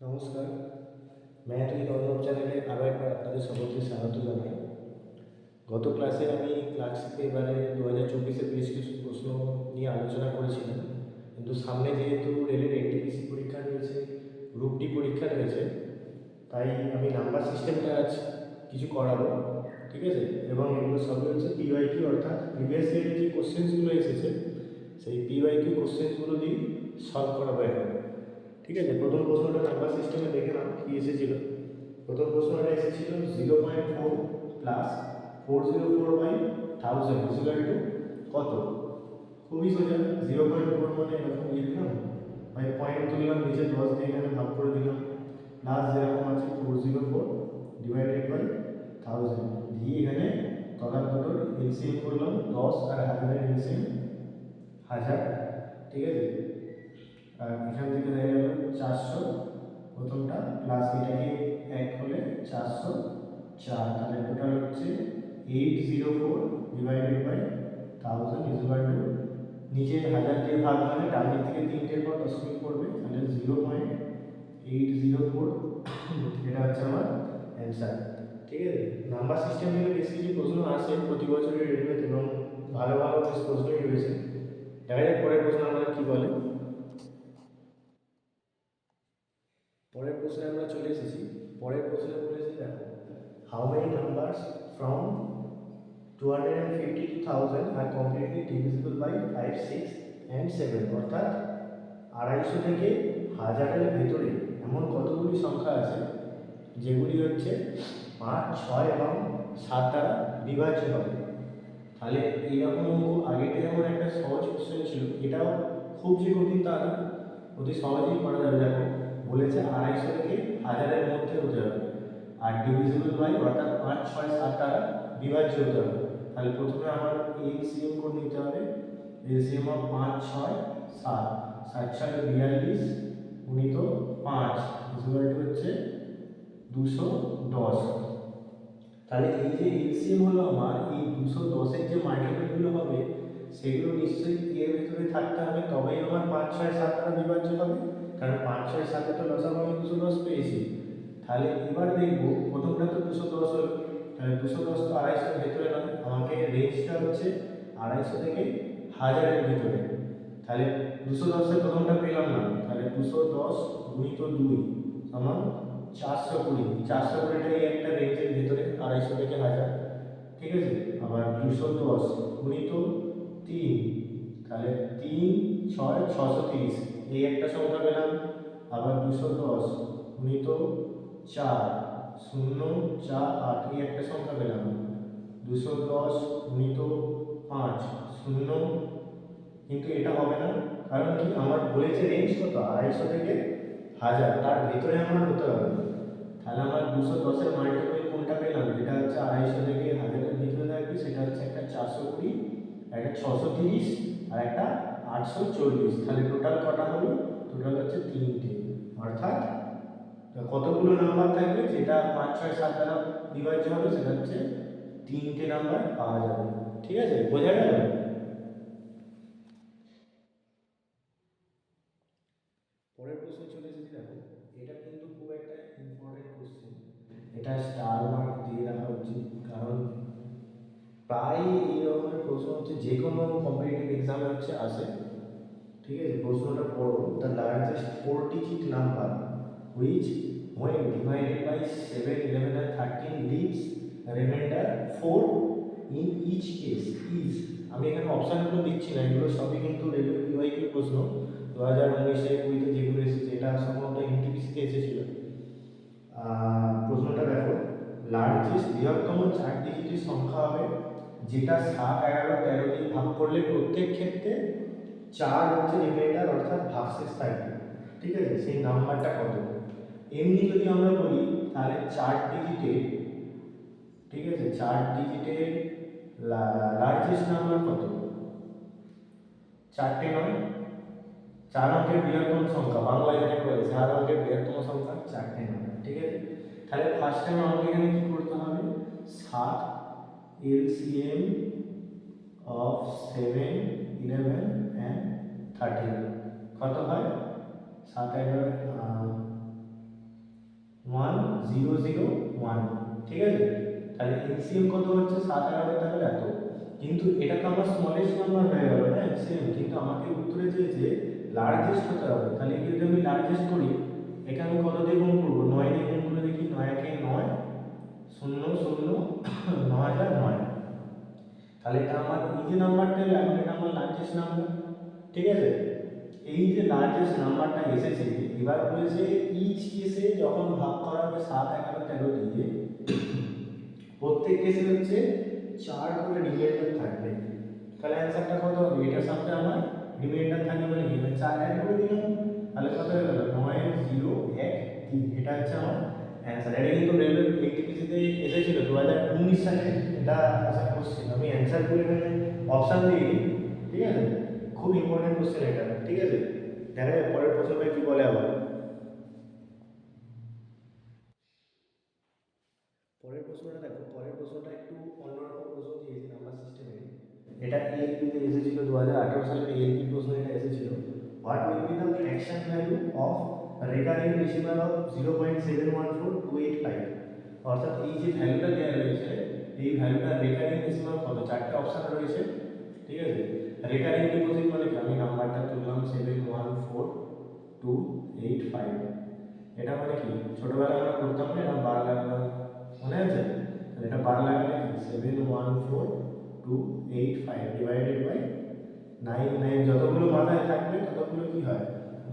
নমস্কার, math with Arnab চ্যানেলে আরও একবার আপনাদের সকলকে স্বাগত জানাই। গত ক্লাসে আমি ক্লাসে এবারে 2024-এর বেশ কিছু প্রশ্ন নিয়ে আলোচনা করেছিলাম, কিন্তু সামনে যেহেতু রেলের এনটিপিসি পরীক্ষা রয়েছে, গ্রুপ ডি পরীক্ষা রয়েছে, তাই আমি নাম্বার সিস্টেমটা আজ কিছু করাবো, ঠিক আছে? এবং এগুলো সবই হচ্ছে পিওয়াইকিউ, অর্থাৎ প্রিভিয়াস ইয়ারের যে কোশ্চেন্সগুলো এসেছে সেই পিওয়াইকিউ কোশ্চেন্সগুলো দিয়ে সলভ করাবো এখন। ঠিক আছে, প্রথম প্রশ্নটা নাম্বার সিস্টেমে দেখে নাও কি এসেছিল। প্রথম প্রশ্নটা এসেছিল 0.4 প্লাস 404/1000 ইকুয়াল টু কত? খুবই সোজা, 0.4 মানে এরকম লিখলাম, বাই পয়েন্ট তুললাম, নিচে 10 দিয়ে এখানে ভাগ করে দিলাম, প্লাস যেরকম আছে 404 ডিভাইডেড বাই 1000 দিয়ে এখানে তলার দুটোর এলসিএম করলাম, 10 আর 1000 এর এলসিএম 1000, ঠিক আছে? আর এখান থেকে দেখা গেল 400 প্রথমটা, প্লাস এটাকে এক হলে 404, তাহলে টোটাল হচ্ছে 804 ডিভাইডেড বাই 1000 ইকুয়াল টু, নিচে 1000 দিয়ে ভাগ মানে ডান দিক থেকে তিনটের পর দশমিক পড়বে, তাহলে 0.804, এটা হচ্ছে আমার অ্যান্সার। ঠিক আছে, নাম্বার সিস্টেম থেকে বেশ কিছু প্রশ্ন আসে প্রতি বছরের রেলওয়েতে এবং ভালো ভালো বেশ প্রশ্নই রয়েছে। দেখা যাক পরের প্রশ্ন আমাদের কী বলে। পরের প্রশ্নে আমরা চলে এসেছি। পরের প্রশ্নে বলেছি, দেখো, how many numbers from 250 to 1000 আর কমপ্লিটলি ডিভিজিবল বাই 5, 6 অ্যান্ড 7, অর্থাৎ 250 থেকে 1000-এর ভেতরে এমন কতগুলি সংখ্যা আছে যেগুলি হচ্ছে 5, 6 এবং 7 দ্বারা বিভাজ্য হবে। তাহলে এইরকম অঙ্ক আগেতে যেমন একটা সহজ কোশ্চেন ছিল, এটাও খুব যে কঠিন তা না, অতি সহজেই করা যাবে। দেখো, বলেছে 250 থেকে 1000-এর মধ্যে হতে হবে আর ডিভিজিবল বাই, অর্থাৎ 5, 6, 7 দ্বারা বিভাজ্য হতে হবে। তাহলে প্রথমে আমার এলসিএম করে নিতে হবে, এলসিএম অফ 5, 6, 7, 7 6 42 গুণিত 5 ইকুয়াল টু হচ্ছে 210। তাহলে এই যে এলসিএম হলো আমার, এই 210-এর যে মাল্টিপলগুলো হবে সেগুলো নিশ্চয়ই এর ভিতরে থাকতে হবে, তবেই আমার 5, 6, 7 দ্বারা বিভাজ্য হবে, কারণ 5, 6, 7 তো লসাগু আমি 210 পেয়েছি। তাহলে এবার দেখবো, প্রথমটা তো 210 হলো, তাহলে 210 তো 250-এর ভেতরে নয়, আমাকে রেঞ্জটা হচ্ছে 250 থেকে 1000-এর ভিতরে। তাহলে 210-এর প্রথমটা পেলাম না, তাহলে 210 গুণিত 2 সমান 420, 420টাই একটা রেঞ্জের ভিতরে 250 থেকে 1000, ঠিক আছে? আবার 210 গুণিত 3, তাহলে 3, 6, 630, এই একটা সংখ্যা পেলাম। আবার 210 গুণিত 4, 0, 4, 8, এই একটা সংখ্যা পেলাম। 210 গুণিত 5, 0, কিন্তু এটা হবে না, কারণ কি আমার বলেছে রেঞ্জ কত, 250 থেকে 1000, তার ভিতরে আমার হতে হবে। তাহলে আমার 210-এর মাল্টিপল কোনটা পেলাম, যেটা হচ্ছে 250 থেকে 1000-এর ভিতরে থাকবে, সেটা হচ্ছে একটা 420, একটা 630 আর একটা 840। তাহলে টোটাল কটা হলো, টোটাল হচ্ছে 3টে, অর্থাৎ কতগুলো নাম্বার থাকবে যেটা 5, 6, 7 দ্বারা বিভাজ্য হবে, সেটা হচ্ছে 3টে নাম্বার পাওয়া যাবে। ঠিক আছে, বোঝা গেল? পরের প্রশ্নে চলে এসেছি। দেখো, এটা কিন্তু খুব একটা ইম্পর্টেন্ট কোশ্চেন, এটা স্টার মার্ক দিয়ে রাখা উচিত, কারণ প্রায় এই রকমের প্রশ্ন হচ্ছে যে কোনো কম্পিটিটিভ এক্সামে হচ্ছে আসে। ঠিক আছে, প্রশ্নটা পড়ো, the largest 4-digit number which when divided by 7, 11 and 13 leaves remainder 4 in each case is, আমি এখানে অপশানগুলো দিচ্ছি না, এগুলো সবই কিন্তু রেলওয়ে পিওয়াইকিউ প্রশ্ন 2019-এ 20-তে যেগুলো এসেছে, এটা সম্ভবত এনটিপিসিতে এসেছিল। প্রশ্নটা দেখো, লার্জেস্ট বৃহত্তম 4 ডিজিটের সংখ্যা হবে যেটা 7, 11, 13 দিয়ে ভাগ করলে প্রত্যেক ক্ষেত্রে 4 হচ্ছে রিমাইন্ডার, অর্থাৎ ভাগশেষ থাকবে। ঠিক আছে, সেই নাম্বারটা কত? এমনি যদি আমরা বলি তাহলে 4 ডিজিটের, ঠিক আছে, 4 ডিজিটের লার্জেস্ট নাম্বার কত? 4টে নয়, 4 অঙ্কের বৃহত্তম সংখ্যা, বাংলায় যেটাকে বলে 4 অঙ্কের বৃহত্তম সংখ্যা 4টে নয়। ঠিক আছে, তাহলে ফার্স্ট টাইম আমাকে এখানে কি করতে হবে, 7 এলসিএম অফ 7, 11 and 13 কত হয়? 7, 11, 001, ঠিক আছে? তাহলে এলসিএম কত হচ্ছে 7 আর 11 তাহলে এত। কিন্তু এটা তো আমার স্মলেস্ট নাম্বার হয়ে গেল না এলসিএম, কিন্তু আমাকে উত্তরে চেয়েছে লার্জেস্ট হতে হবে। তাহলে যদি আমি লার্জেস্ট করি, একে আমি কত দিয়ে গুণ করবো? 9 দিয়ে গুণ করে দেখি, 9 একে 9, 0 0 9009। তাহলে এটা আমার এই যে নাম্বারটা এলো, এটা আমার লার্জেস্ট নাম্বার, ঠিক আছে? এই যে লার্জেস্ট নাম্বারটা এসেছে, এবার বলেছে ইচ কেসে যখন ভাগ করা হবে 7 11 13 দিয়ে, প্রত্যেক কেসে হচ্ছে 4 করে রিমাইন্ডার থাকবে। তাহলে অ্যান্সারটা কত হবে? এটার সাথে আমার রিমাইন্ডার থাকবে মানে কি? 4 অ্যাড করে দিলাম, তাহলে কত হয়ে গেল? 9 0 1 3। এটা হচ্ছে আমার অ্যান্সার। এটা কিন্তু রেলওয়ে এনটিপিসিতে এসেছিল 2019 সালে, এটা আসা কোশ্চেন। আমি অ্যান্সারগুলো এখানে অপশান দিয়ে দিই, ঠিক আছে? খুব ইম্পর্টেন্ট কোশ্চেন এটা, ঠিক আছে? দেখা যায় পরের প্রশ্নটা কি বলে আবার। পরের প্রশ্নটা দেখো, পরের প্রশ্নটা একটু অন্যরকম প্রশ্ন দিয়েছে নাম্বার সিস্টেমে। এটা এএলপিতে এসেছিল 2018 সালের এএলপি প্রশ্ন এটা এসেছিল। What will be the fraction value of recurring decimal of 0.714285? অর্থাৎ এই যে ভ্যালুটা দেওয়া রয়েছে, এই ভ্যালুটার রেকারিং ডেসিমাল কত? 4টে অপশন রয়েছে, ঠিক আছে? রেকারিং ডিপোজিট মানে কি? আমি নাম্বারটা তুললাম 714285। এটা মানে কি? ছোটবেলায় আমরা করতাম না, এটা বার লাগালাম, মনে আছে? এটা বার লাগালে কি? 714285 ডিভাইডেড বাই 9। 9 যতগুলো মাথায় থাকবে ততগুলো কি হয়?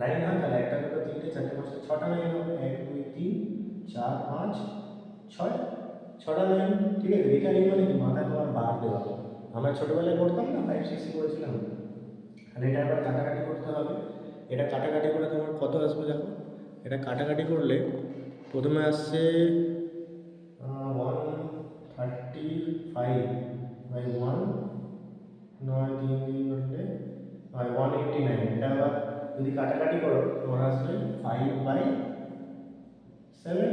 9 হয়। তাহলে একটা দুটো তিনটে চারটে পাঁচটা ছটা 9 হবে। 1 2 3 4 5 6, ছটা 9, ঠিক আছে? রেকারিং মানে কি? মাথায় তোমার বার দেওয়া। আমরা ছোটবেলায় করতাম না, 5 6 করেছিলাম। তাহলে এটা আবার কাটাকাটি করতে হবে। এটা কাটাকাটি করে তোমার কত আসবে দেখো। এটা কাটাকাটি করলে প্রথমে আসছে 135 বাই 1, 9 3 দিয়ে করলে 189। এটা আবার যদি কাটাকাটি করো তোমার আসবে 5/7,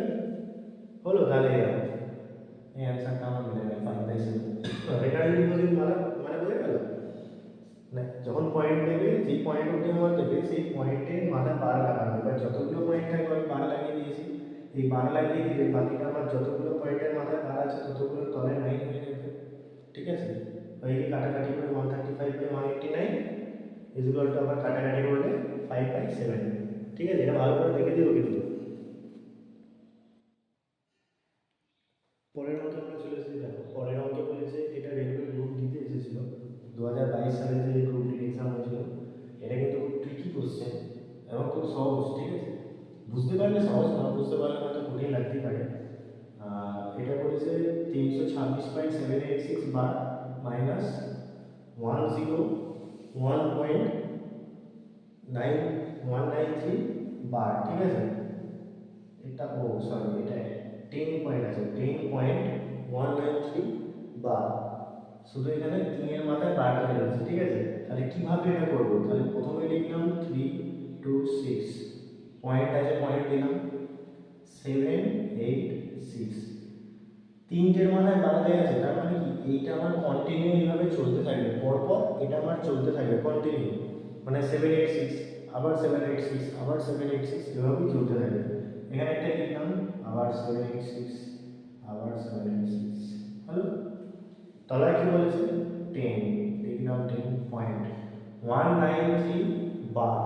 হলো? তাহলে এই অ্যান্সারটা আমার মিলে গেল, 5/7। রেকারিং ডিপোজিট মানে বোঝা গেল না? যখন পয়েন্ট দেবে, যেই পয়েন্ট অব্দি আমার দেবে সেই পয়েন্টের মাথায় বার লাগানো। এবার যতগুলো পয়েন্ট থাকবে আমি বার লাগিয়ে দিয়েছি, এই বার লাগিয়ে দিলে বাকিটা আমার যতগুলো পয়েন্টের মাথায় বার আছে ততগুলো তলে 9 হয়ে যাবে, ঠিক আছে? ওই কাটাকাটি করে 135/189 ইজুয়াল টু আবার কাটাকাটি করলে 5/7, ঠিক আছে? এটা ভালো করে দেখে দিও কিন্তু। পরের অঙ্কে আমরা চলে এসেছি, দেখো পরের অঙ্কে বলেছে এটা রেলওয়ে গ্রুপ ডিতে এসেছিল 2022 সালে যে গ্রুপ ডি এক্সাম হয়েছিল। এটা কিন্তু খুব ট্রিকি কোশ্চেন এবং খুব সহজ, ঠিক আছে? বুঝতে পারলে সহজ, না বুঝতে পারলে হয়তো কঠিন লাগতেই পারে। এটা বলেছে 326.786 বার মাইনাস 101.9193 বার, ঠিক আছে? এটা সরি, এটা 10 পয়েন্ট আছে, 10.193 বার। শুধু এখানে 3 এর মাথায় বার হয়ে যাচ্ছে, ঠিক আছে? তাহলে কিভাবে এটা করবো? তাহলে প্রথমে লিখলাম 3 2 6, পয়েন্ট আছে, পয়েন্ট দিলাম 7 8 6, তিনটের মাথায় বার দেওয়া আছে। তার মানে কি? এইটা আমার কন্টিনিউ এইভাবে চলতে থাকবে, পরপর এটা আমার চলতে থাকবে কন্টিনিউ। মানে 7 8 6, আবার 7 8 6, আবার 7 8 6, এভাবেই চলতে থাকবে। এখানে একটা লিখলাম, আবার 7 8 6, আবার 7 8 6, হলো? তলায় কি বলেছে? 10, লিখলাম 10.193 বার।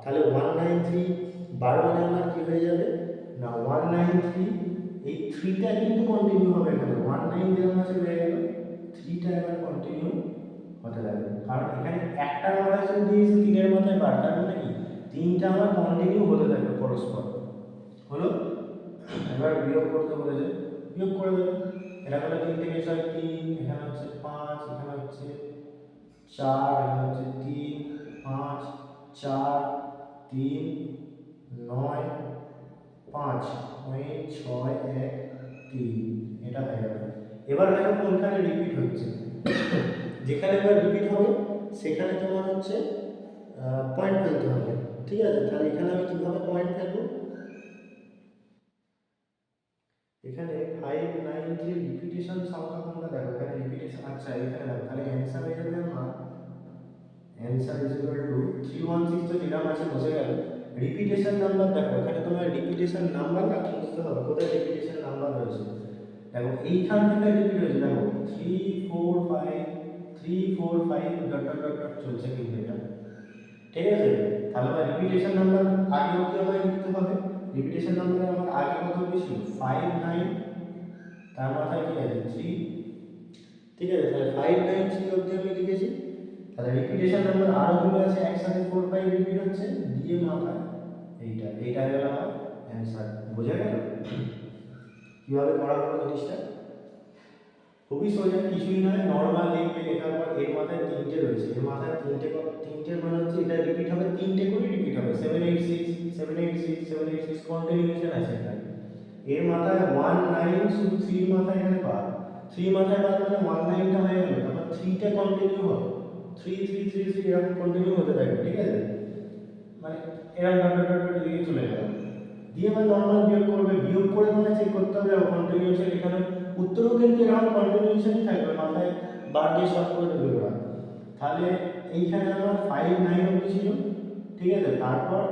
তাহলে 193 বার মানে আমার কি হয়ে যাবে না? 193, এই 3টা কিন্তু কন্টিনিউ হবে এখানে। 19 যেমন আছে হয়ে গেল, 3টা এবার কন্টিনিউ হতে লাগবে। কারণ এখানে একটার মাথায় শুধু দিয়েছি 3-এর মাথায় বার, তার মানে কি? 3টা আমার কন্টিনিউ হতে থাকবে পরস্পর, হলো? এবার বিয়োগ করতে বলেছে, বিয়োগ করে দেবে। এটা হলো 3 থেকে 6 3, এখানে হচ্ছে 5, এখানে হচ্ছে 4, এখানে হচ্ছে 3 5 4 3 9 5 6 1 3, এটা হয়ে গেল। এবার দেখো কোনখানে রিপিট হচ্ছে। যেখানে এবার রিপিট হবে সেখানে তোমার হচ্ছে পয়েন্ট ফেলতে হবে, ঠিক আছে? তাহলে এখানে আমি কীভাবে পয়েন্ট ফেলবো? এখানে 593 রিপিটেশন সংখ্যা কোনটা দেখো, এখানে রিপিটেশন, আচ্ছা এখানে দেখো, তাহলে অ্যান্সার হয়ে যাবে আমার, অ্যান্সার ইজ ইকুয়াল টু 316, তো যেটা আছে বসে গেল। রিপিটেশন নাম্বার দেখো, এখানে তোমার রিপিটেশন নাম্বার না বুঝতে হবে কোথায় রিপিটেশন নাম্বার রয়েছে। দেখো এইখান থেকে রিপিট হয়েছে, দেখো 3 4 5 ডট ডট ডট ডট চলছে কিন্তু এটা, ঠিক আছে। তাহলে আমার রিপিটেশন নাম্বার আগে অবধি আমায় লিখতে হবে। রিপিটেশন নাম্বার আমার আগে কত অবধি ছিল 5 9, তার মাথায় কি আছে 3, ঠিক আছে। তাহলে 5 9 3 অবধি আমি লিখেছি। তাহলে রিপিটেশন নাম্বার আরোগুলো আছে একসাথে 4 5 রিপিট হচ্ছে, দিয়ে মাথায় এইটা হলো আমার অ্যান্সার। বোঝা গেল কিভাবে করা হলো জিনিসটা? খুবই সোজা, কিছুই নয়, নর্মাল লিখবে, লেখার পর এর মাথায় তিনটে রয়েছে, এর মাথায় তিনটে মানে হচ্ছে এটা রিপিট হবে, তিনটে করে রিপিট হবে, 7 8 6 7 8 6 7 8 6 কন্টিনিউয়েশন আছে এটা। এর মাথায় 1 9, শুধু 3 মাথায় এখানে বাদ, 3 মাথায় বাদ মানে 1 9টা হয়ে গেল, তারপর 3টা কন্টিনিউ হবে, 3 3 3 3 এরকম কন্টিনিউ হতে থাকবে, ঠিক আছে। মানে এরকম ডট ডট ডট দিকে চলে গেল, দিয়ে এবার নর্মাল বিয়োগ করবে, বিয়োগ করে মানে চেক করতে হবে কন্টিনিউশন, এখানে উত্তরও কিন্তু এরকম কন্টিনিউশনই থাকবে, মাথায় বার দিয়ে শর্ট করে দেবে ওরা। তাহলে এইখানে আমার 5 9 অবধি ছিল, ঠিক আছে। তারপর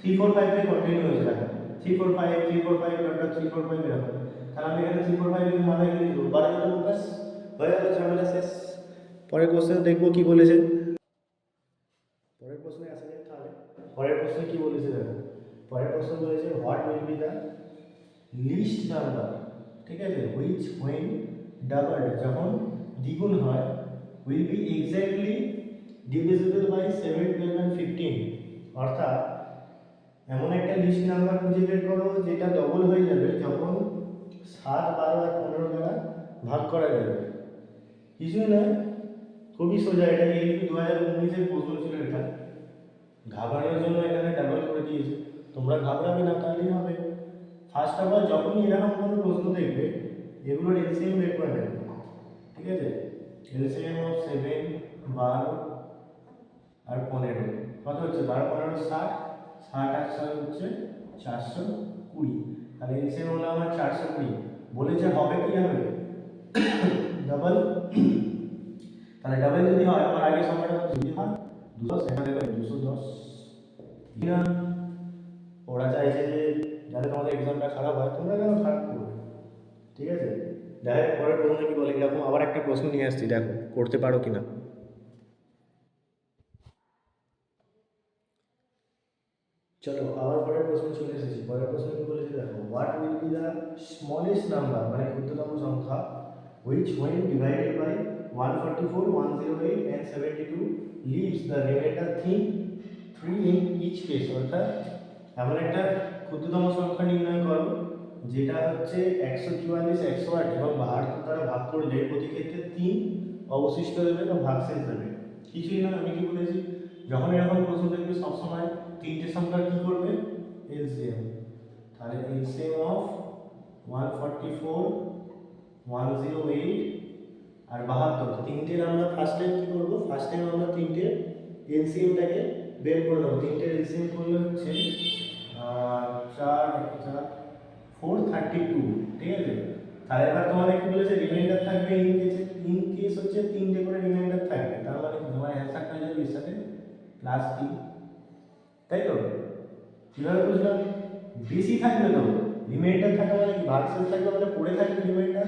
3 4 5 থেকে কন্টিনিউ হয়েছে, দেখো 3 4 5 3 4 5 ডট ডট 3 4 5 এরকম। তাহলে আমি এখানে 3 4 5 এর মাথায় দিয়ে দেবো, বারে দেবো, ব্যাস হয়ে গেল, ঝামেলা শেষ। পরের কোশ্চেন দেখবো কি বলেছে। পরের প্রশ্নে আসা যাক তাহলে। পরের প্রশ্নে কি বলেছে দেখো, পরের প্রশ্ন বলেছে what will be the least number, ঠিক আছে, হুইচ হোয়েন ডাবল, যখন দ্বিগুণ হয়, will be exactly divisible by 7 12 and 15। অর্থাৎ এমন একটা লিস্ট নাম্বার খুঁজে বের করো যেটা ডবল হয়ে যাবে যখন 7 12 আর 15 দ্বারা ভাগ করা যাবে। কিছুই নয়, খুবই সোজা, এটা এলপি 2019-এর প্রশ্ন ছিল এটা। ঘাবড়ানোর জন্য এখানে ডাবল করে দিয়েছে, তোমরা ঘাবড়াবে না, তাহলেই হবে। ফার্স্ট অফ অল যখনই এরকম কোনো প্রশ্ন দেখবে, এগুলোর এলসিএম বের করে নেবে, ঠিক আছে। এলসিএম অফ 7 12 আর 15 কত হচ্ছে, 12 15 60, 60 আর 6 হচ্ছে 420। তাহলে এলসিএম হলো আমার 420। বলেছে হবে কি হবে ডাবল, তাহলে ডাবল যদি হয় আমার আগে সংখ্যাটা যদি হয় 210, এখানে দেখো 210 না। ওরা চাইছে যে যাতে তোমাদের এক্সামটা খারাপ হয়, তোমরা কেন খারাপ করবে, ঠিক আছে। দেখো পরের প্রশ্ন কি বলে, এরকম আবার একটা প্রশ্ন নিয়ে আসছি, দেখো করতে পারো কিনা। চলো আবার পরের প্রশ্ন চলে এসেছি। পরের প্রশ্ন কি বলেছে দেখো, what will be the smallest number, মানে ক্ষুদ্রতম সংখ্যা, which when divided by 144 108 and 72 leaves the remainder thing 3 in each case। অর্থাৎ এমন একটা ক্ষুদ্রতম সংখ্যা নির্ণয় করো যেটা হচ্ছে 144 108 এবং 72 দ্বারা ভাগ করলে প্রতি ক্ষেত্রে 3 অবশিষ্ট দেবে বা ভাগশেষ দেবে। কিছুই না, আমি কি বলেছি, যখন এরকম প্রশ্ন দেখবে সবসময় তিনটে সংখ্যা কি করবে, এলসিএম। তাহলে এলসিএম অফ 144 108 আর 72, তিনটের আমরা ফার্স্ট টাইম কী করবো, ফার্স্ট টাইম আমরা তিনটের এলসিএমটাকে বের করে নেবো। তিনটের এলসিএম করলে হচ্ছে 4 4 432, ঠিক আছে। তাহলে এবার তোমাদের কি বলেছে, রিমাইন্ডার থাকবে ইন কেস হচ্ছে তিনটে করে রিমাইন্ডার থাকবে, তার মানে তোমার অ্যান্সারটা হয়ে যাবে এর সাথে +3, তাই তো। কীভাবে বুঝলাম, বেশি থাকবে তো, রিমাইন্ডার থাকবে মানে কি, ভাগশেষ থাকবে মানে পড়ে থাকবে রিমাইন্ডার,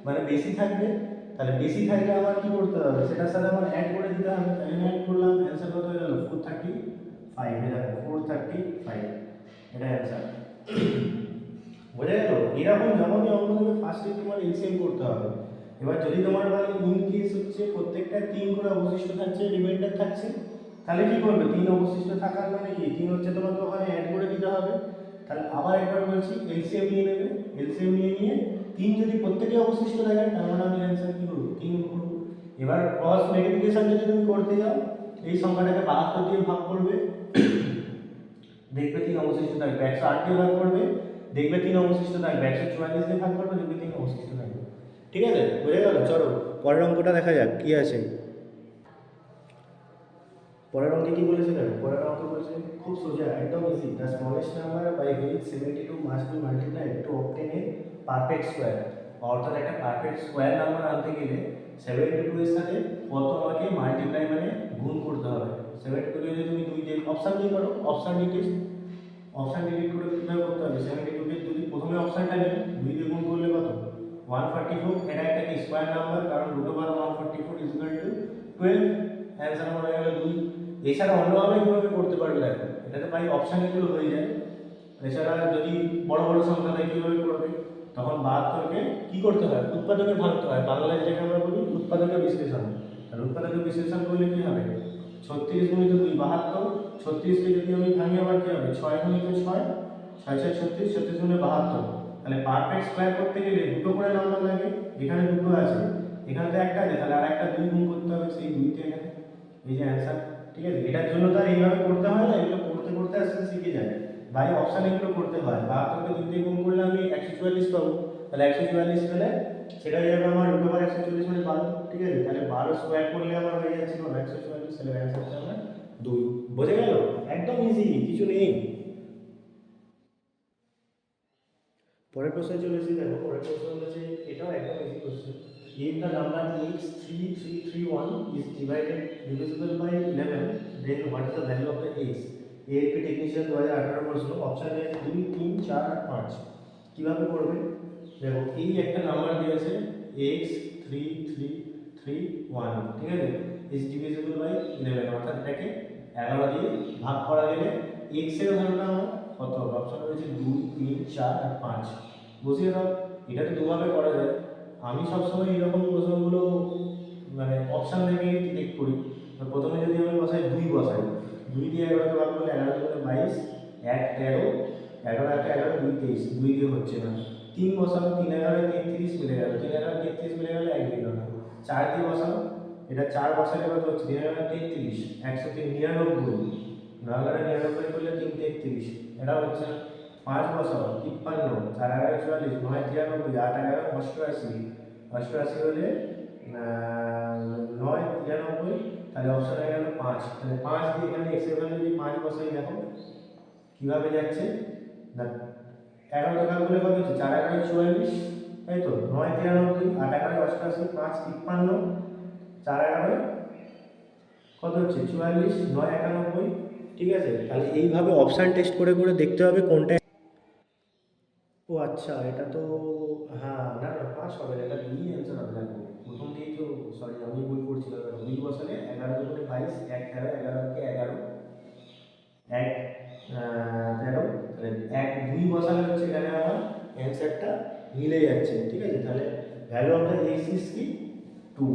মানে বেশি থাকবে। তাহলে বেশি থাকলে আমার কি করতে হবে, সেটার সাথে আমার অ্যাড করে দিতে হবে, তাই আমি অ্যাড করলাম, অ্যান্সার কত হয়ে গেল 435। দেখো 435, এটা অ্যান্সার। বোঝা গেল। এরকম যখনই অঙ্ক দেবে ফার্স্টে তোমার এলসিএম করতে হবে। এবার যদি তোমার বলে ইন কেস হচ্ছে প্রত্যেকটা 3 করে অবশিষ্ট থাকছে, রিমাইন্ডার থাকছে, তাহলে কি করবে, 3 অবশিষ্ট থাকার মানে কি, 3 হচ্ছে তোমাকে ওখানে অ্যাড করে দিতে হবে। তাহলে আবার একবার বলছি, এলসিএম নিয়ে নেবে, এলসিএম নিয়ে 3 যদি প্রত্যেকে অবশিষ্ট থাকে, তার মানে আমি অ্যান্সার কি করব, 3 করব। এবার ক্রস মাল্টিপ্লিকেশন যদি তুমি করতে যাও, এই সংখ্যাটাকে 72 দিয়ে ভাগ করবে, দেখবে 3 অবশিষ্ট থাকবে, 108 দিয়ে ভাগ করবে, দেখবে 3 অবশিষ্ট থাকবে, 144 দিয়ে ভাগ করবে, দেখবে 3 অবশিষ্ট থাকবে, ঠিক আছে। বুঝে গেল। চলো পরের অঙ্কটা দেখা যাক কি আছে। পরের অঙ্কে কি বলেছে দেখো, পরের অঙ্কে বলেছে খুব সোজা, একদম easy, the smallest number by which 72 must be multiplied to obtain a perfect square. অর্থাৎ একটা পারফেক্ট স্কোয়ার নাম্বার আনতে গেলে 72 এর সাথে কত আমাকে মাল্টিপ্লাই মানে গুণ করতে হবে, 72 কে যদি তুমি 2 দিয়ে অপশন দিয়ে করো, অপশন টেস্ট, অপশন ডিলিট করে কীভাবে করতে হবে, 72 কে যদি প্রথমে অপশনটা নিই 2 দিয়ে গুণ করলে কত 144, এটা একটা কি স্কয়ার নাম্বার, কারণ root over 144 is equal to 12, answer আমার হয়ে গেল 2। এছাড়া অন্যভাবে কীভাবে করতে পারবে দেখো, এটাতে ভাই অপশন এগুলো হয়ে যায়। এছাড়া যদি বড় বড় সংখ্যা থাকে কীভাবে করবে, তখন 72কে কী করতে হয়, উৎপাদকে ভাঙতে হয়, বাংলায় যেটাকে আমরা বলি উৎপাদকে বিশ্লেষণ। আর উৎপাদকে বিশ্লেষণ করলে কী হবে, 36 গুণিত 2 72, 36কে যদি আমি ভাঙি আবার কী হবে 6 গুণিত 6, 6 6 36, 36 গুণে 72। তাহলে পারফেক্ট স্কয়ার করতে গেলে দুটো করে নাম্বার লাগে, এখানে দুটো আছে, এখানে তো একটা আছে, তাহলে আর একটা 2 গুণ করতে হবে সেই 2তে এখানে, এই যে অ্যান্সার। ঠিক আছে, এটার জন্য তো আর এইভাবে করতে হয় না, এগুলো করতে করতে আস্তে আস্তে শিখে যায় ভাই, অপশান এগুলো করতে হয়। 72কে 2 দিয়ে গুণ করলে আমি 144 পাবো, তাহলে 144 পেলে সেটা যাবে আমার রুট ওভার 140 মানে 12। ঠিক আছে, তাহলে 12 স্কয়ার করলে আমার হয়ে যাচ্ছে 144, তাহলে অ্যান্সার হচ্ছে আমার 2। বোঝা গেল, একদম ইজি, কিছু নেই। পরের প্রশ্নে চলে এসেছি, দেখো পরের প্রশ্ন বলেছে, এটাও একদম easy question. If the number x3331 is divided divisible by 11, then what is the value of the x? AAP technician 2018 প্রশ্ন, অপশন এ 2 3 4 আর 5। কিভাবে করবে দেখো, এই একটা নাম্বার দিয়েছে x3331, ঠিক আছে, is divisible by 11, অর্থাৎ এটাকে 11 দিয়ে ভাগ করা গেলে x এর ভ্যালুটা আমার কত হবে, অপশন রয়েছে 2 3 4 আর 5। বুঝিয়ে দাও, এটা তো দুভাবে করা যায়। আমি সবসময় এরকম প্রশ্নগুলো মানে অপশান দেখে ঠিক করি। তো প্রথমে যদি আমি বসাই 2 বসাই, 2 দিয়ে 11কে ভাগ করলে 11 দুগুণে 22, 1 13, 11 1 11 2 23, 2 দিয়ে হচ্ছে না। 3 বসাবো, 3 11 33 মিলে গেল, 3 11 33 মিলে গেল, 1 দিল না। 4 দিয়ে বসাবো, এটা 4 বসালে কত হচ্ছে 3 11 33, 103 99, 9 11 99 করলে 3 33, এটা হচ্ছে না। 5 বসাবো, 53, 4 11 44, 9 93, 8 11 88, 88 হলে 9 93, তাহলে অপশন হয়ে গেল 5। তাহলে 5 দিয়ে এখানে x এর ভ্যালু যদি 5 বসাই, দেখো কিভাবে যাচ্ছে না, 11 তে ভাগ করলে কত হচ্ছে 4 11 44, তাই তো 9 93, 8 11 88, 5 53, 4 11 কত হচ্ছে 44, 9 91। ঠিক আছে, তাহলে এইভাবে অপশান টেস্ট করে করে দেখতে হবে কোনটা। ও আচ্ছা, এটা তো হ্যাঁ, না না 5 হবে না, এটা 2 অ্যান্সার হবে। দেখো প্রথম দিকেই তো, সরি আমি ভুল করছিলাম, 2 বসালে 11 দুগুণে 22, 1 13, 11 কে 11, 1 13, তাহলে 1 2 বসালে হচ্ছে এখানে আমার অ্যান্সারটা মিলে যাচ্ছে। ঠিক আছে, তাহলে value of the x is কি 2।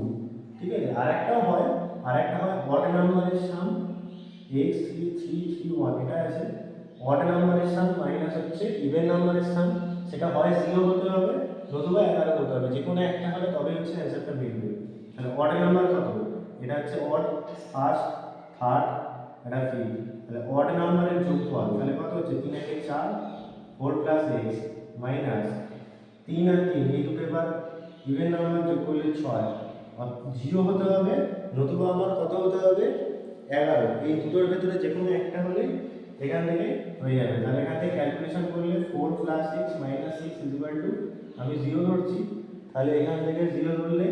ঠিক আছে, আরেকটাও হয়, আরেকটা হয় অড নাম্বারের সাম, x3331, এটা আছে অড নাম্বারের সাম মাইনাস হচ্ছে ইভেন নাম্বারের সাম, সেটা হয় 0 হতে হবে নতুবা 11 হতে হবে, যে কোনো একটা হলে তবে হচ্ছে অ্যান্সারটা বেরোবে। তাহলে অড নাম্বার কত, এটা হচ্ছে অড ফার্স্ট, থার্ড, এটা ফিফথ, তাহলে অড নাম্বারের যোগফল তাহলে কত হচ্ছে 3 1 4, 4 প্লাস এক্স মাইনাস 3 আর 3, এই দুটো এবার ইভেন নাম্বার যোগ করলে 6, 0 হতে হবে নতুবা আমার কত হতে হবে 11, এই দুটোর ভেতরে যে কোনো একটা হলে এখান থেকে হয়ে যাবে। তাহলে এখান থেকে ক্যালকুলেশন করলে 4 plus 6 minus 6 is equal two, আমি 0 ধরছি, তাহলে এখান থেকে 0 ধরলে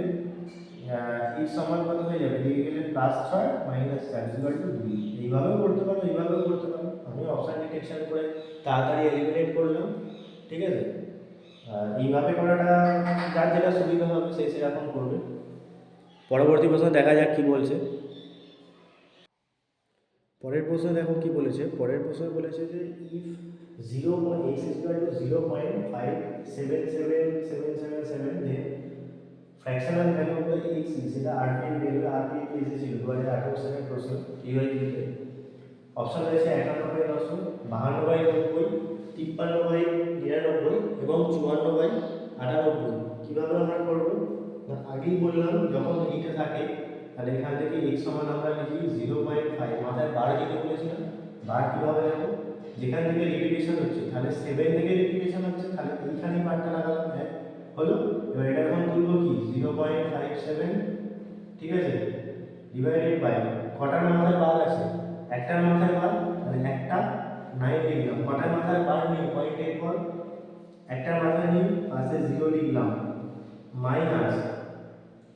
x সমান কত হয়ে যাবে, দিকে গেলে plus 6 minus 4 is equal two 2। এইভাবেও করতে পারো, এইভাবেও করতে পারো, আমি অপশন ডিটেকশন করে তাড়াতাড়ি এলিমিনেট করলাম। ঠিক আছে, আর এইভাবে করাটা যার যেটা সুবিধা হবে সে সেরকম করবে। পরবর্তী প্রশ্ন দেখা যাক কি বলছে। পরের প্রশ্নে দেখো কি বলেছে, পরের প্রশ্নে বলেছে যে if 0.x is equal to 0.57777 then fractional value of the x is, এটা আরপিএম রেলওয়ে আরপিএম এসেছিল 2018 সালের প্রশ্ন ইউআইডিতে। অপশন রয়েছে 91/10, 52/90, 53/99 এবং 54/98। কীভাবে আমরা করব না, আগেই বললাম যখন এইটা থাকে তাহলে এখান থেকে x সমান আমরা লিখি 0.5, মাথায় বার দিতে বলেছিলাম, বার কীভাবে দেখো, যেখান থেকে রিপিটেশন হচ্ছে তাহলে 7 থেকে রিপিটেশন হচ্ছে, তাহলে এইখানেই বারটা লাগালাম, হ্যাঁ হলো। এবার এটা এখন তুলবো কি 0.57, ঠিক আছে, ডিভাইডেড বাই কটার মাথায় বার আছে, একটার মাথায় বার, তাহলে একটা 9 লিখলাম, কটার মাথায় বার নেই 0.84, একটার মাথায় নেই পাশে 0 লিখলাম, মাইনাস,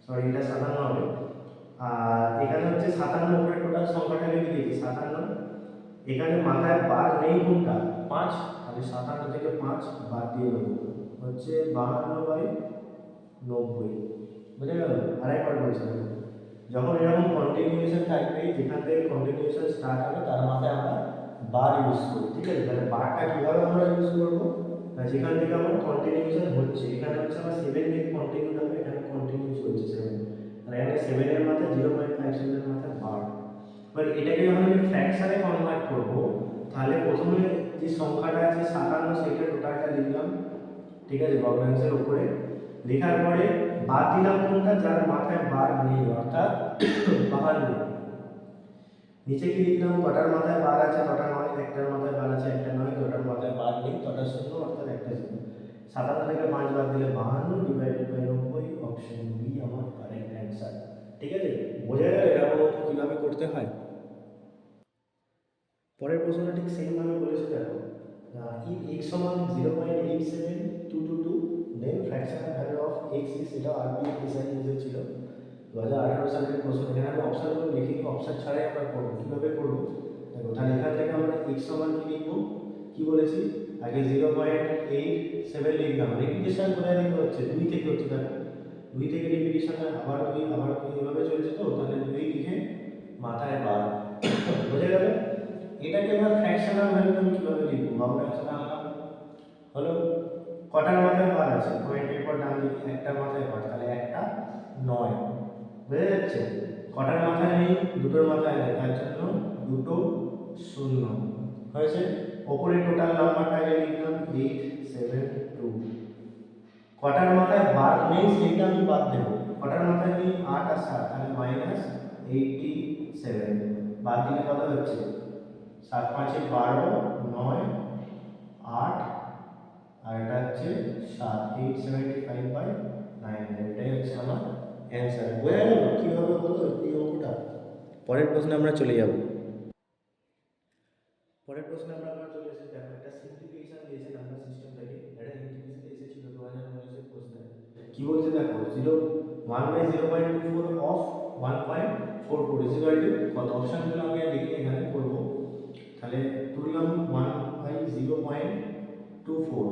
সরি এটা সাধারণ হবে, আর এখানে হচ্ছে 57 উপরে টোটাল সংখ্যাটা লিখে দিয়েছি 57। এখানে মাথায় বার নেই কোনটা 5, তাহলে 57 থেকে 5 বাদ দিয়ে দেবো, হচ্ছে 52/90। বুঝে গেল? আরেকবার বলছি দেখো, যখন এরকম কন্টিনিউয়েশন থাকবে, যেখান থেকে কন্টিনিউয়েশন স্টার্ট হবে তার মাথায় আমরা বার ইউজ করি, ঠিক আছে? তাহলে বারটা কীভাবে আমরা ইউজ করবো, না যেখান থেকে আমার কন্টিনিউয়েশন হচ্ছে, এখানে হচ্ছে আমার 7 থেকে কন্টিনিউ হবে, এখানে কন্টিনিউ চলছে 7, তাহলে এখানে 7 এর মাথায় 0.57 এর মাথায় বার। এবার এটাকে যখন আমি ফ্র্যাকশনে কনভার্ট করবো, তাহলে প্রথমে যে সংখ্যাটা আছে 57 সেটা টোটালটা লিখলাম, ঠিক আছে, ভগ্নাংশের উপরে লেখার পরে বাদ দিলাম কোনটা, যার মাথায় বার নেই, অর্থাৎ 52। নিচে কি লিখলাম, কটার মাথায় বার আছে তটা নয়, একটার মাথায় বার আছে একটা নয়, দুটার মাথায় বার নেই তটা শূন্য, অর্থাৎ একটা শূন্য। 57 থেকে 5 বাদ দিলে 52/90, অপশন বি আমার কারেক্ট অ্যান্সার। ঠিক আছে, বোঝা গেল এরকম কিভাবে করতে হয়। পরের প্রশ্নটা ঠিক সেমভাবে বলেছে দেখো, if x সমান 0.87222 then fractional value of x is, এটা আরবিএ ডিজাইন ছিল 2018 সালের প্রশ্ন। এখানে আমি অপশনগুলো লিখিনি, অপশন ছাড়াই আমরা করবো। কীভাবে করবো দেখো, তাহলে এখান থেকে আমরা x সমান কি লিখবো, কি বলেছি আগে 0.87 লিখলাম, রিপিটেশন কোথায় থেকে হচ্ছে 2 থেকে হচ্ছে, দেখো 2 থেকে রিপিটেশন আবার 2 আবার 2 এভাবে চলছে, তো তাহলে 2 লিখে মাথায় বার। বোঝা গেল? এটাকে এবার ফ্র্যাকশনাল ভ্যালু আমি কিভাবে লিখবো, ভগ্নাংশটা আনলাম, হলো কটার মাথায় বার আছে, পয়েন্টের পর ডান দিকে একটা মাথায় বার, তাহলে একটা 9। বোঝা যাচ্ছে? কটার মাথায় নেই, দুটোর মাথায় নেই, তার জন্য দুটো শূন্য হয়েছে। ওপরে টোটাল নাম্বারটা আগে লিখলাম 872। কটার মাথায় বার নেই সেইটা আমি বাদ দেবো, কটার মাথায় নেই 8 আর 7, তাহলে -87 বাদ দিলে কত হচ্ছে 7 5 12 9 8, আর এটা হচ্ছে 7, 875/9, এটাই হচ্ছে আমার অ্যান্সার। বোঝা গেল কীভাবে হলো এই অঙ্কটা? পরের প্রশ্নে আমরা চলে যাব। পরের প্রশ্নে আমরা আবার চলে এসেছি, দেখো একটা সিম্পলিফিকেশন দিয়েছে নাম্বার সিস্টেম থেকে, এটা এনটিপিসিতে এসেছিল 2019 এর প্রশ্নে। কি বলছে দেখো, 1/0.24 অফ 1.44 ইজ ইকুয়াল টু কত, অপশনগুলো আমি লিখে এখানে করব। তাহলে তুললাম 1/0.24,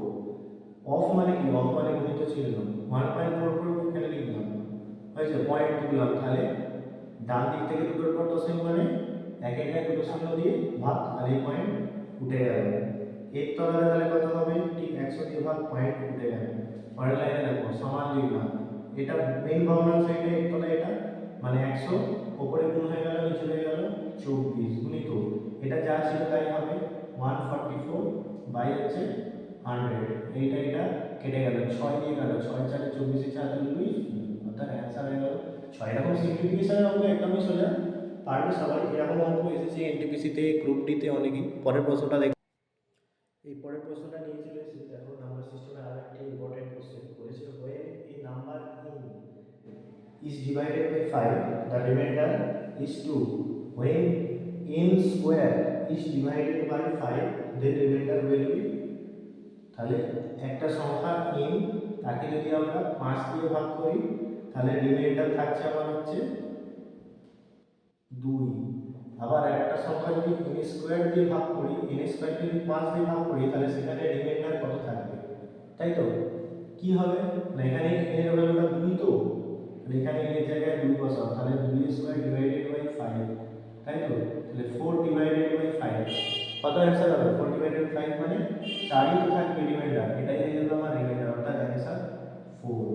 অফ মানে কি, অফ মানে গুণিত ছিল 1.44 এখানে লিখলাম, হয়েছে পয়েন্ট তুললাম, তাহলে ডান দিক থেকে দুটোর পর দশমিক মানে এক এক দুটো শূন্য দিয়ে ভাগ, আর এই পয়েন্ট উঠে গেল। এর তলাতে তাহলে কত হবে, ঠিক 100 দিয়ে ভাগ, পয়েন্ট উঠে গেল। পরের লাইনে দেখো সমান লিখলাম, এটা মেইন ভগ্নাংশ, এটা এর তলায় এটা মানে 100, উপরে গুণ হয়ে গেল, নিচে হয়ে গেল 24 গুণিত এটা যা ছিল তাই হবে 144 বাই হচ্ছে 100, এইটা এটা কেটে গেল, 6 দিয়ে গেল, 6 4 24 4 2, অর্থাৎ অ্যান্সার হয়ে গেল 6। এরকম সিম্পলিফিকেশনের অঙ্ক একদমই সোজা, পারবে সবাই। এরকম অঙ্ক এসেছে এনটিপিসিতে, গ্রুপ ডিতে অনেকই। পরের প্রশ্নটা দেখ, এই পরের প্রশ্নটা নিয়ে চলে এসেছে দেখো, নাম্বার সিস্টেমের আরো একটা ইম্পর্টেন্ট কোশ্চেন করেছে, when a number in is divided by 5 the remainder is 2, when n square is divided by 5 then remainder will be, তাহলে একটা সংখ্যা n, তাকে যদি আমরা 5 দিয়ে ভাগ করি তাহলে রিমাইন্ডার থাকছে আমার হচ্ছে 2। আবার একটা সংখ্যা যদি n স্কয়ার দিয়ে ভাগ করি, n স্কয়ার যদি 5 দিয়ে ভাগ করি, তাহলে সেখানে রিমাইন্ডার কত থাকবে, তাই তো? কি হবে না, এখানে n এর ভ্যালুটা 2, তো এখানে n এর জায়গায় 2 বসাও, তাহলে 2 স্কয়ার ডিভাইডেড বাই 5, তাই তো? তাহলে 4 ডিভাইডেড বাই 5 কত অ্যান্সার হবে, 4 ডিভাইডেড বাই 5 মানে 4ই তো থাকবে রিমাইন্ডার, এটাই হয়ে গেল আমার রিমাইন্ডার, অর্থাৎ অ্যান্সার 4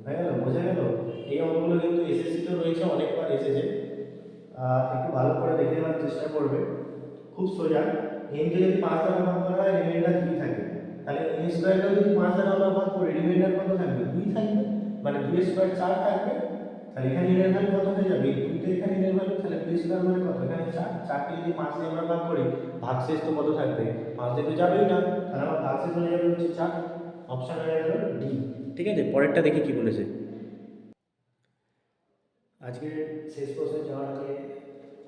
হয়ে গেল। বোঝা গেল? এই অঙ্কগুলো কিন্তু এসএসসি তো রয়েছে, অনেকবার এসেছে, একটু ভালো করে দেখে নেওয়ার চেষ্টা করবে। খুব সোজা, n কে যদি 5 দ্বারা ভাগ করা হয় রিমাইন্ডার 3 থাকে, তাহলে n স্কয়ারকে যদি 5 দ্বারা আমরা ভাগ করি রিমাইন্ডার কত থাকবে, 2 থাকবে, মানে 2 স্কয়ার 4 থাকবে। তাহলে এখানে n এর ভ্যালু কত হয়ে যাবে, 2 তে এখানে n এর ভ্যালু, তাহলে 2 স্কয়ার মানে কত, এখানে 4, 4 কে যদি 5 দিয়ে আমরা ভাগ করি ভাগশেষ তো কত থাকবে, 5 দিয়ে তো যাবেই না, তাহলে আমার ভাগশেষ হয়ে যাবে হচ্ছে 4, অপশন হয়ে গেল ডি। ঠিক আছে, পরেরটা দেখি কি বলেছে। আজকে শেষ প্রশ্নে যাওয়ার আগে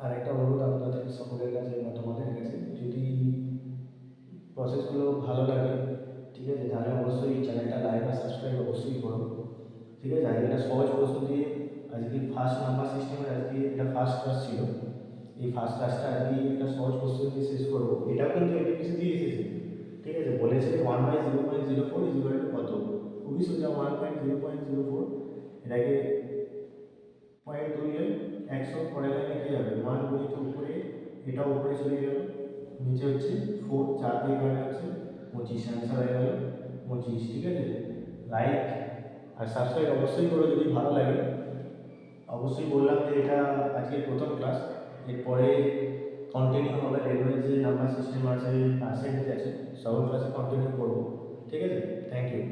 আরেকটা অনুরোধ আপনাদের সকলের কাছে বা তোমাদের কাছে, যদি প্রসেসগুলো ভালো লাগে, ঠিক আছে, তাহলে অবশ্যই চ্যানেলটা লাইক আর সাবস্ক্রাইব অবশ্যই করো। ঠিক আছে, আজকে একটা সহজ প্রশ্ন দিয়ে আজকে ফার্স্ট নাম্বার সিস্টেমের আজকে এটা ফার্স্ট ক্লাস ছিল। এই ফার্স্ট ক্লাসটা আজকে একটা সহজ কোশ্চেন দিয়ে শেষ করবো। এটাও কিন্তু এনটিপিসি দিয়ে এসেছে, ঠিক আছে। বলেছে 1/0.04 ইকুয়াল টু কত, খুবই সোজা। 1.0.04 এটাকে পয়েন্ট তুললে 100, পরের লাইনে কী হবে 1 গুণিত উপরে, এটা উপরে চলে গেল, নিচে হচ্ছে 4, 4 দিয়ে কাটা হচ্ছে 25, অ্যান্সার হয়ে গেল 25, ঠিক আছে। লাইক আর সাবস্ক্রাইব অবশ্যই করো যদি ভালো লাগে। অবশ্যই বললাম যে এটা আজকের প্রথম ক্লাস, এরপরে কন্টিনিউ হবে। রেলওয়ে যে নাম্বার সিস্টেম আছে, পার্সেন্টেজ আছে, সব ক্লাসে কন্টিনিউ করবো, ঠিক আছে। Thank you.